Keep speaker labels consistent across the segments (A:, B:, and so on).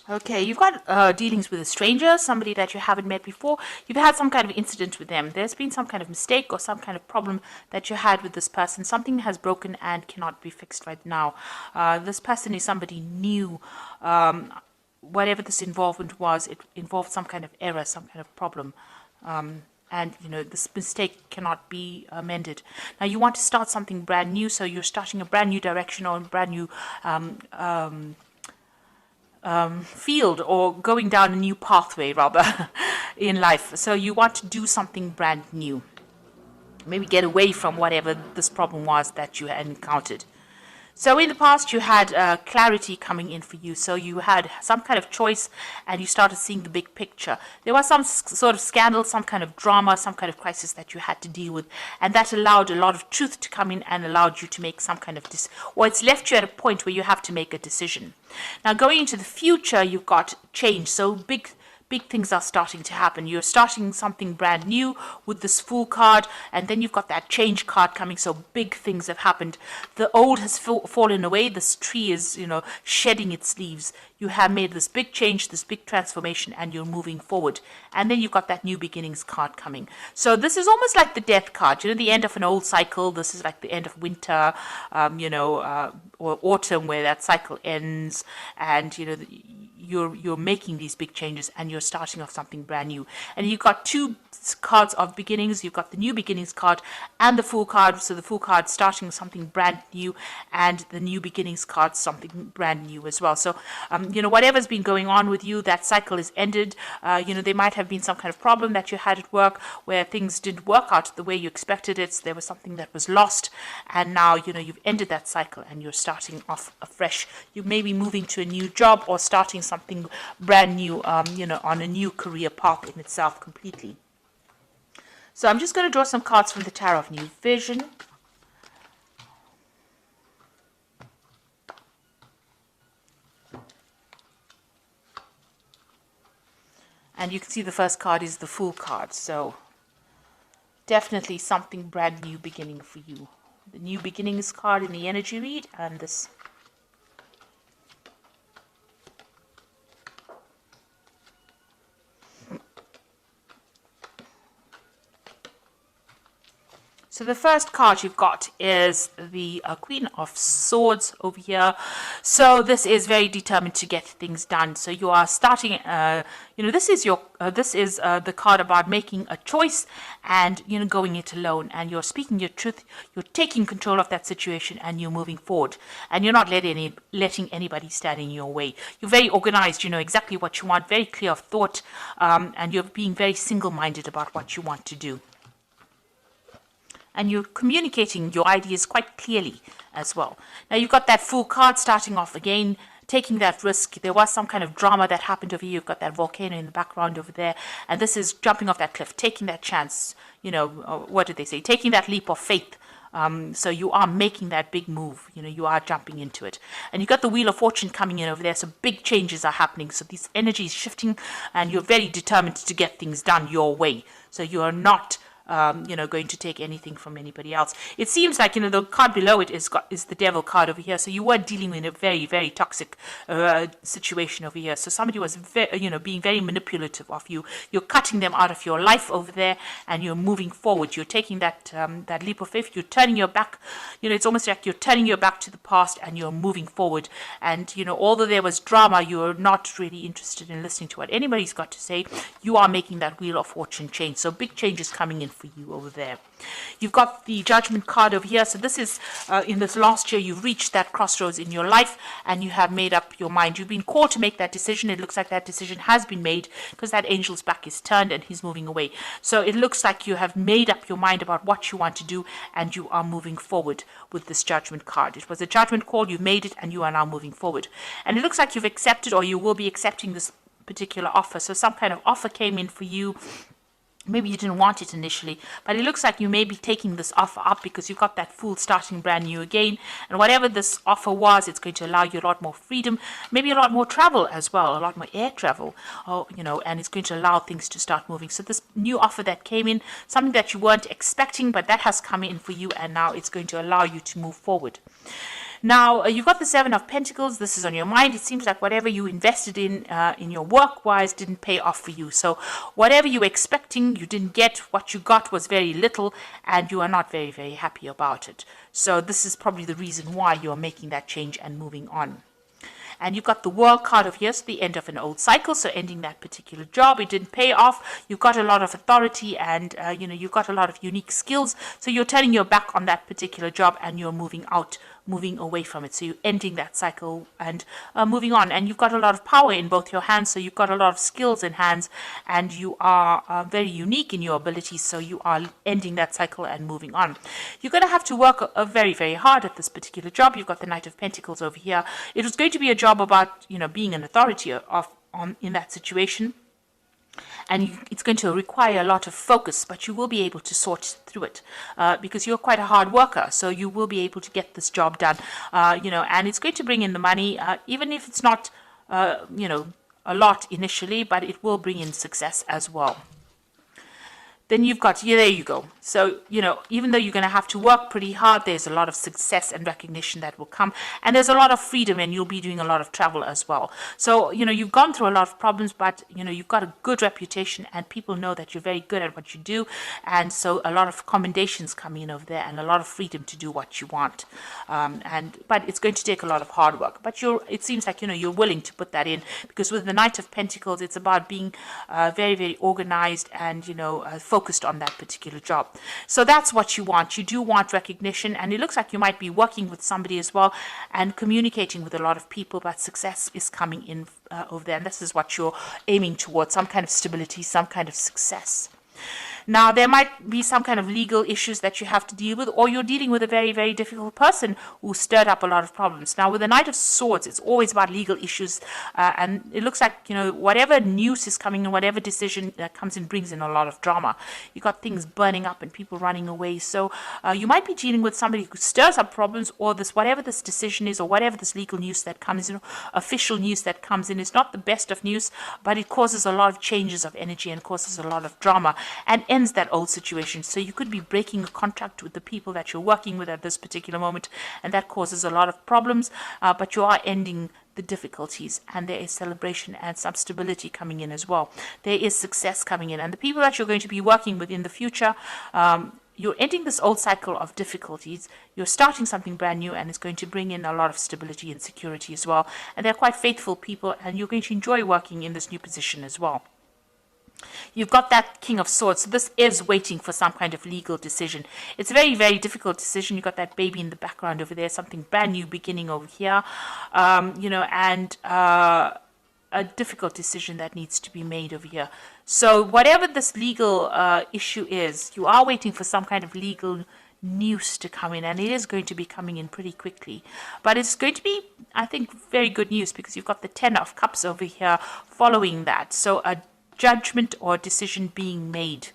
A: Okay, you've got dealings with a stranger, somebody that you haven't met before. You've had some kind of incident with them. There's been some kind of mistake or some kind of problem that you had with this person. Something has broken and cannot be fixed right now. This person is somebody new. Whatever this involvement was, it involved some kind of error, some kind of problem. And this mistake cannot be amended. Now you want to start something brand new, so you're starting a brand new direction or a brand new field, or going down a new pathway rather in life. So you want to do something brand new, maybe get away from whatever this problem was that you had encountered. So in the past, you had clarity coming in for you. So you had some kind of choice and you started seeing the big picture. There was some sort of scandal, some kind of drama, some kind of crisis that you had to deal with. And that allowed a lot of truth to come in and allowed you to make some kind of or it's left you at a point where you have to make a decision. Now going into the future, you've got change. So big things are starting to happen. You're starting something brand new with this Fool card, and then you've got that change card coming. So big things have happened. The old has fallen away. This tree is, shedding its leaves. You have made this big change, this big transformation, and you're moving forward. And then you've got that new beginnings card coming. So this is almost like the death card, the end of an old cycle. This is like the end of winter, or autumn, where that cycle ends, and you're making these big changes and you're starting off something brand new. And you've got two cards of beginnings. You've got the new beginnings card and the Fool card. So the Fool card starting something brand new, and the new beginnings card something brand new as well. So whatever's been going on with you, that cycle is ended. There might have been some kind of problem that you had at work where things didn't work out the way you expected it. There was something that was lost, and now you've ended that cycle and you're starting off afresh. You may be moving to a new job or starting something brand new, on a new career path in itself completely. So I'm just going to draw some cards from the Tarot of New Vision. And you can see the first card is the Fool card. So definitely something brand new beginning for you. The new beginnings card in the energy read, and this. So the first card you've got is the Queen of Swords over here. So this is very determined to get things done. So you are starting, this is the card about making a choice and, going it alone. And you're speaking your truth. You're taking control of that situation and you're moving forward. And you're not letting anybody stand in your way. You're very organized. You know exactly what you want, very clear of thought. And you're being very single-minded about what you want to do. And you're communicating your ideas quite clearly as well. Now you've got that Fool card starting off again, taking that risk. There was some kind of drama that happened over here. You've got that volcano in the background over there. And this is jumping off that cliff, taking that chance, what did they say? Taking that leap of faith. So you are making that big move, you are jumping into it. And you've got the Wheel of Fortune coming in over there, so big changes are happening. So these energies shifting, and you're very determined to get things done your way. So you are not going to take anything from anybody else. It seems like, the card below it is the Devil card over here. So you were dealing with a very, very toxic situation over here. So somebody was being very manipulative of you. You're cutting them out of your life over there, and you're moving forward. You're taking that leap of faith. You're turning your back. It's almost like you're turning your back to the past and you're moving forward. And although there was drama, you're not really interested in listening to what anybody's got to say. You are making that Wheel of Fortune change. So big changes coming in for you over there. You've got the Judgment card over here. So this is in this last year, you've reached that crossroads in your life and you have made up your mind. You've been called to make that decision. It looks like that decision has been made because that angel's back is turned and he's moving away. So it looks like you have made up your mind about what you want to do and you are moving forward with this Judgment card. It was a judgment call. You've made it and you are now moving forward. And it looks like you've accepted, or you will be accepting, this particular offer. So some kind of offer came in for you. Maybe you didn't want it initially, but it looks like you may be taking this offer up because you've got that Fool starting brand new again. And whatever this offer was, it's going to allow you a lot more freedom, maybe a lot more travel as well, a lot more air travel, and it's going to allow things to start moving. So this new offer that came in, something that you weren't expecting, but that has come in for you, and now it's going to allow you to move forward. Now, you've got the Seven of Pentacles. This is on your mind. It seems like whatever you invested in your work-wise didn't pay off for you. So whatever you were expecting, you didn't get. What you got was very little, and you are not very, very happy about it. So this is probably the reason why you are making that change and moving on. And you've got the World card of here, so the end of an old cycle, so ending that particular job. It didn't pay off. You've got a lot of authority, and you've got a lot of unique skills. So you're turning your back on that particular job, and you're moving out, moving away from it. So you're ending that cycle and moving on. And you've got a lot of power in both your hands, so you've got a lot of skills in hands, and you are very unique in your abilities. So you are ending that cycle and moving on. You're going to have to work very, very hard at this particular job. You've got the Knight of Pentacles over here. It was going to be a job about being an authority in that situation, and it's going to require a lot of focus, but you will be able to sort through it because you're quite a hard worker, so you will be able to get this job done, and it's going to bring in the money, even if it's not a lot initially, but it will bring in success as well. Then you've got, there you go. So, even though you're going to have to work pretty hard, there's a lot of success and recognition that will come. And there's a lot of freedom, and you'll be doing a lot of travel as well. So, you've gone through a lot of problems, but, you've got a good reputation, and people know that you're very good at what you do. And so a lot of commendations come in over there, and a lot of freedom to do what you want. But it's going to take a lot of hard work. But it seems like, you're willing to put that in, because with the Knight of Pentacles, it's about being very, very organized and, focused on that particular job. So that's what you want. You do want recognition, and it looks like you might be working with somebody as well and communicating with a lot of people, but success is coming in over there, and this is what you're aiming towards, some kind of stability, some kind of success. Now, there might be some kind of legal issues that you have to deal with, or you're dealing with a very, very difficult person who stirred up a lot of problems. Now, with the Knight of Swords, it's always about legal issues, and it looks like, whatever news is coming and whatever decision that comes in brings in a lot of drama. You've got things burning up and people running away. So you might be dealing with somebody who stirs up problems, or whatever this decision is, or whatever this legal news that comes in, official news that comes in, is not the best of news, but it causes a lot of changes of energy and causes a lot of drama and ends that old situation. So you could be breaking a contract with the people that you're working with at this particular moment, and that causes a lot of problems, but you are ending the difficulties, and there is celebration and some stability coming in as well. There is success coming in, and the people that you're going to be working with in the future, you're ending this old cycle of difficulties, you're starting something brand new, and it's going to bring in a lot of stability and security as well. And they're quite faithful people, and you're going to enjoy working in this new position as well. You've got that King of Swords. So this is waiting for some kind of legal decision. It's a very, very difficult decision. You've got that baby in the background over there, something brand new beginning over here, and a difficult decision that needs to be made over here. So whatever this legal issue is, you are waiting for some kind of legal news to come in, and it is going to be coming in pretty quickly. But it's going to be, I think, very good news, because you've got the Ten of Cups over here following that. So a judgment or decision being made,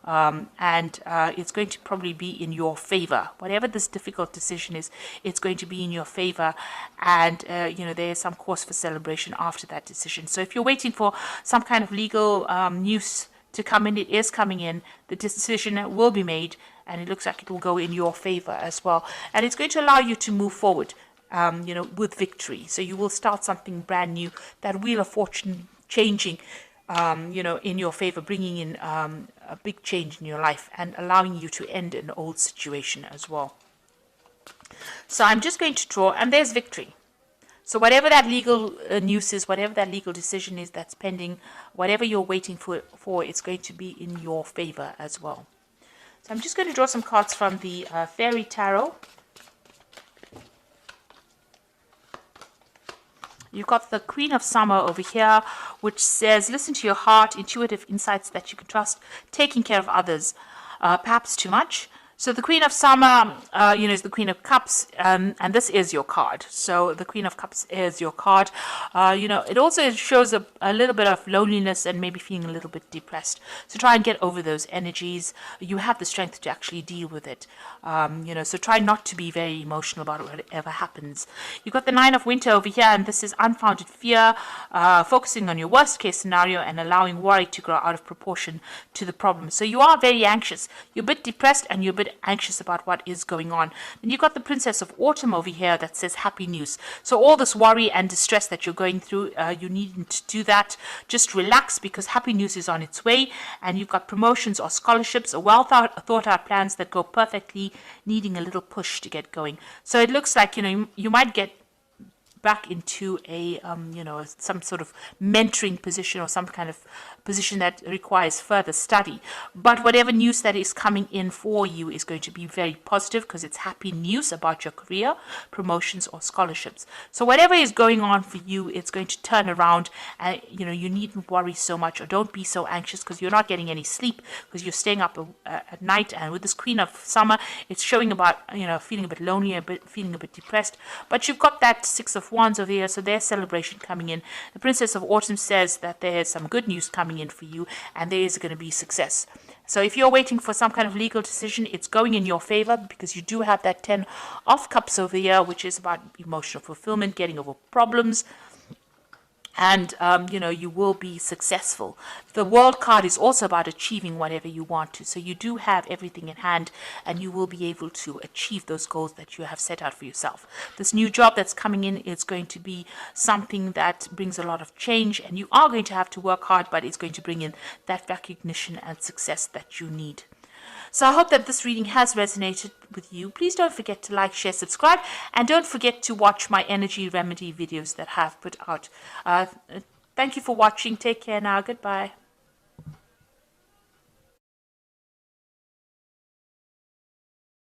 A: and it's going to probably be in your favor. Whatever this difficult decision is, it's going to be in your favor, and there is some cause for celebration after that decision. So if you're waiting for some kind of legal news to come in, it is coming in. The decision will be made, and it looks like it will go in your favor as well, and it's going to allow you to move forward with victory. So you will start something brand new, that Wheel of Fortune changing in your favor, bringing in a big change in your life and allowing you to end an old situation as well. So I'm just going to draw, and there's victory. So whatever that legal news is, whatever that legal decision is that's pending, whatever you're waiting for, it's going to be in your favor as well. So I'm just going to draw some cards from the Fairy Tarot. You've got the Queen of Summer over here, which says, listen to your heart, intuitive insights that you can trust, taking care of others, perhaps too much. So the Queen of Summer, is the Queen of Cups, and this is your card. So the Queen of Cups is your card. It also shows a little bit of loneliness and maybe feeling a little bit depressed. So try and get over those energies. You have the strength to actually deal with it. So try not to be very emotional about whatever happens. You've got the Nine of Winter over here, and this is unfounded fear, focusing on your worst case scenario and allowing worry to grow out of proportion to the problem. So you are very anxious. You're a bit depressed, and you're a bit bit anxious about what is going on. Then you've got the Princess of Autumn over here that says happy news. So all this worry and distress that you're going through, you needn't to do that. Just relax, because happy news is on its way. And you've got promotions or scholarships or well thought out plans that go perfectly, needing a little push to get going. So it looks like, you might get back into a some sort of mentoring position or some kind of position that requires further study. But whatever news that is coming in for you is going to be very positive, because it's happy news about your career, promotions or scholarships. So whatever is going on for you, it's going to turn around, and you needn't worry so much, or don't be so anxious, because you're not getting any sleep, because you're staying up at night. And with this Queen of Summer, it's showing about feeling a bit lonely, feeling a bit depressed. But you've got that Six of Wands over here, so there's celebration coming in. The Princess of Autumn says that there's some good news coming in for you, and there is going to be success. So if you're waiting for some kind of legal decision, it's going in your favor, because you do have that 10 of Cups over here, which is about emotional fulfillment, getting over problems. And, you will be successful. The World card is also about achieving whatever you want to. So you do have everything in hand, and you will be able to achieve those goals that you have set out for yourself. This new job that's coming in is going to be something that brings a lot of change, and you are going to have to work hard, but it's going to bring in that recognition and success that you need. So I hope that this reading has resonated with you. Please don't forget to like, share, subscribe, and don't forget to watch my energy remedy videos that I have put out. Thank you for watching. Take care now. Goodbye.